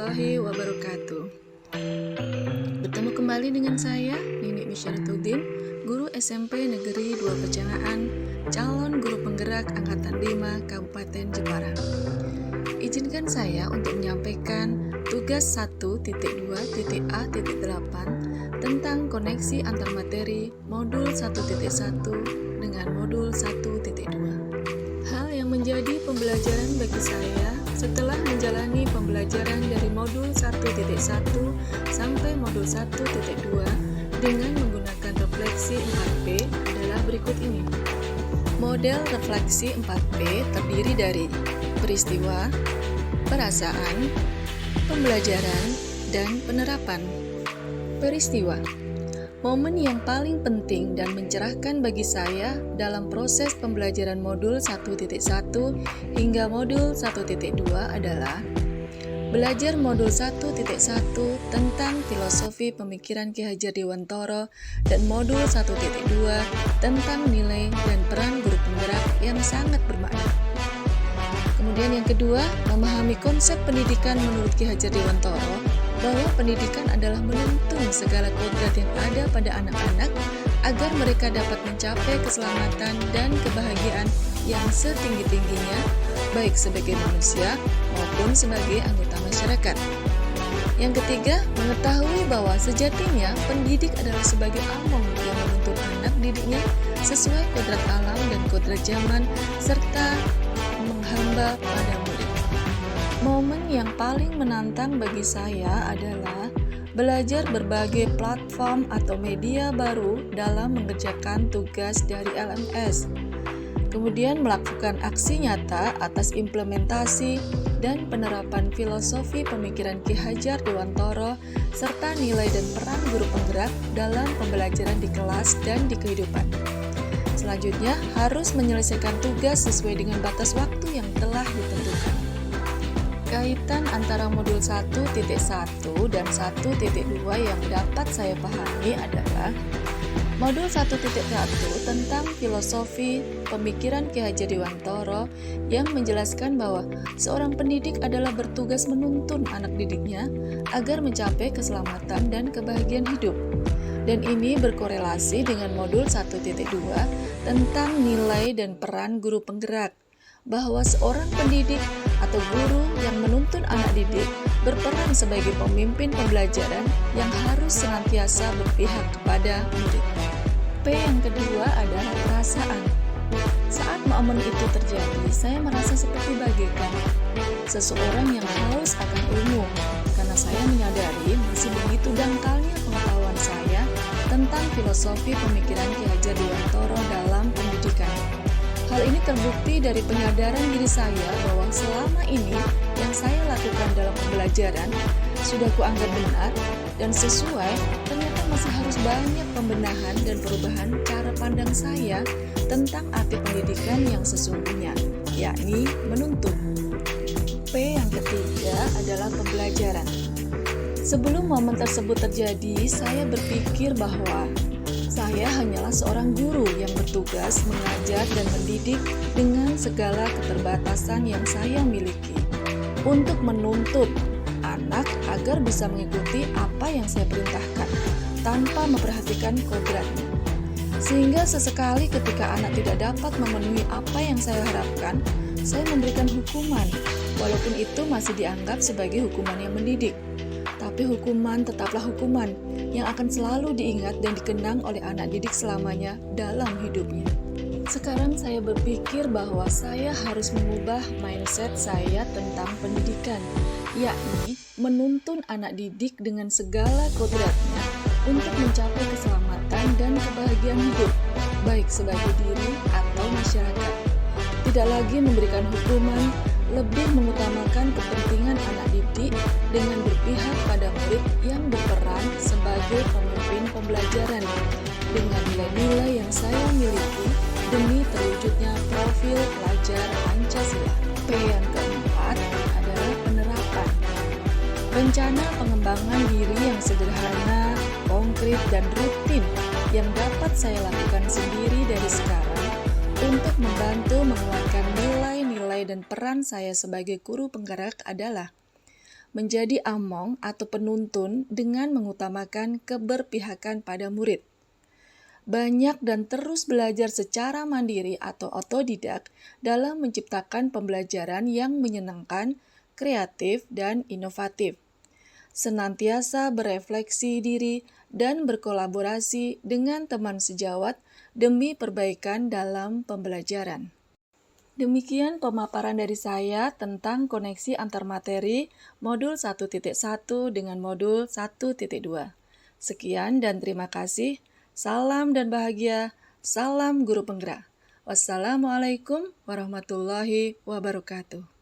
warahmatullahi wabarakatuh. Bertemu kembali dengan saya, Nini Misyaratuddin, guru SMP Negeri 2 Pecengaan, calon guru penggerak Angkatan 5 Kabupaten Jepara. Izinkan saya untuk menyampaikan tugas 1.2.A.8 tentang koneksi antar materi modul 1.1 dengan modul 1.2. Hal yang menjadi pembelajaran bagi saya setelah menjalani pembelajaran dari modul 1.1 sampai modul 1.2 dengan menggunakan refleksi 4P adalah berikut ini. Model refleksi 4P terdiri dari peristiwa, perasaan, pembelajaran, dan penerapan. Peristiwa, momen yang paling penting dan mencerahkan bagi saya dalam proses pembelajaran modul 1.1 hingga modul 1.2 adalah belajar modul 1.1 tentang filosofi pemikiran Ki Hajar Dewantara dan modul 1.2 tentang nilai dan peran guru penggerak yang sangat bermakna. Kemudian yang kedua, memahami konsep pendidikan menurut Ki Hajar Dewantara bahwa pendidikan adalah menuntun segala kodrat yang ada pada anak-anak agar mereka dapat mencapai keselamatan dan kebahagiaan yang setinggi-tingginya, baik sebagai manusia maupun sebagai anggota masyarakat. Yang ketiga, mengetahui bahwa sejatinya pendidik adalah sebagai among yang menuntun anak didiknya sesuai kodrat alam dan kodrat zaman, serta menghamba pada murid. Momen yang paling menantang bagi saya adalah belajar berbagai platform atau media baru dalam mengerjakan tugas dari LMS. Kemudian melakukan aksi nyata atas implementasi dan penerapan filosofi pemikiran Ki Hajar Dewantara serta nilai dan peran guru penggerak dalam pembelajaran di kelas dan di kehidupan. Selanjutnya, harus menyelesaikan tugas sesuai dengan batas waktu yang telah ditentukan. Kaitan antara modul 1.1 dan 1.2 yang dapat saya pahami adalah modul 1.1 tentang filosofi pemikiran Ki Hajar Dewantara yang menjelaskan bahwa seorang pendidik adalah bertugas menuntun anak didiknya agar mencapai keselamatan dan kebahagiaan hidup. Dan ini berkorelasi dengan modul 1.2 tentang nilai dan peran guru penggerak, bahwa seorang pendidik atau guru yang menuntun anak didik berperan sebagai pemimpin pembelajaran yang harus senantiasa berpihak kepada murid. P yang kedua adalah perasaan. Saat momen itu terjadi, saya merasa seperti bagaikan seseorang yang haus akan ilmu, karena saya menyadari masih begitu dangkalnya pengetahuan saya tentang filosofi pemikiran Ki Hajar Dewantara dalam pendidikan. Hal ini terbukti dari penyadaran diri saya bahwa selama ini yang saya lakukan dalam pembelajaran sudah kuanggap benar dan sesuai, ternyata masih harus banyak pembenahan dan perubahan cara pandang saya tentang arti pendidikan yang sesungguhnya, yakni menuntun. P yang ketiga adalah pembelajaran. Sebelum momen tersebut terjadi, saya berpikir bahwa saya hanyalah seorang guru yang bertugas mengajar dan mendidik dengan segala keterbatasan yang saya miliki untuk menuntut anak agar bisa mengikuti apa yang saya perintahkan tanpa memperhatikan kodratnya. Sehingga sesekali ketika anak tidak dapat memenuhi apa yang saya harapkan, saya memberikan hukuman, walaupun itu masih dianggap sebagai hukuman yang mendidik. Tapi hukuman tetaplah hukuman yang akan selalu diingat dan dikenang oleh anak didik selamanya dalam hidupnya. Sekarang saya berpikir bahwa saya harus mengubah mindset saya tentang pendidikan, yakni menuntun anak didik dengan segala kodratnya untuk mencapai keselamatan dan kebahagiaan hidup, baik sebagai diri atau masyarakat. Tidak lagi memberikan hukuman, lebih mengutamakan kepentingan anak didik dengan berpihak pada murid yang berperan sebagai pemimpin pembelajaran dengan nilai-nilai yang saya miliki demi terwujudnya profil pelajar Pancasila. P yang keempat adalah penerapan. Rencana pengembangan diri yang sederhana, konkret, dan rutin yang dapat saya lakukan sendiri dari sekarang untuk membantu menguatkan nilai-nilai dan peran saya sebagai guru penggerak adalah menjadi among atau penuntun dengan mengutamakan keberpihakan pada murid. Banyak dan terus belajar secara mandiri atau otodidak dalam menciptakan pembelajaran yang menyenangkan, kreatif, dan inovatif. Senantiasa berefleksi diri dan berkolaborasi dengan teman sejawat demi perbaikan dalam pembelajaran. Demikian pemaparan dari saya tentang koneksi antar materi modul 1.1 dengan modul 1.2. Sekian dan terima kasih. Salam dan bahagia. Salam guru penggerak. Wassalamualaikum warahmatullahi wabarakatuh.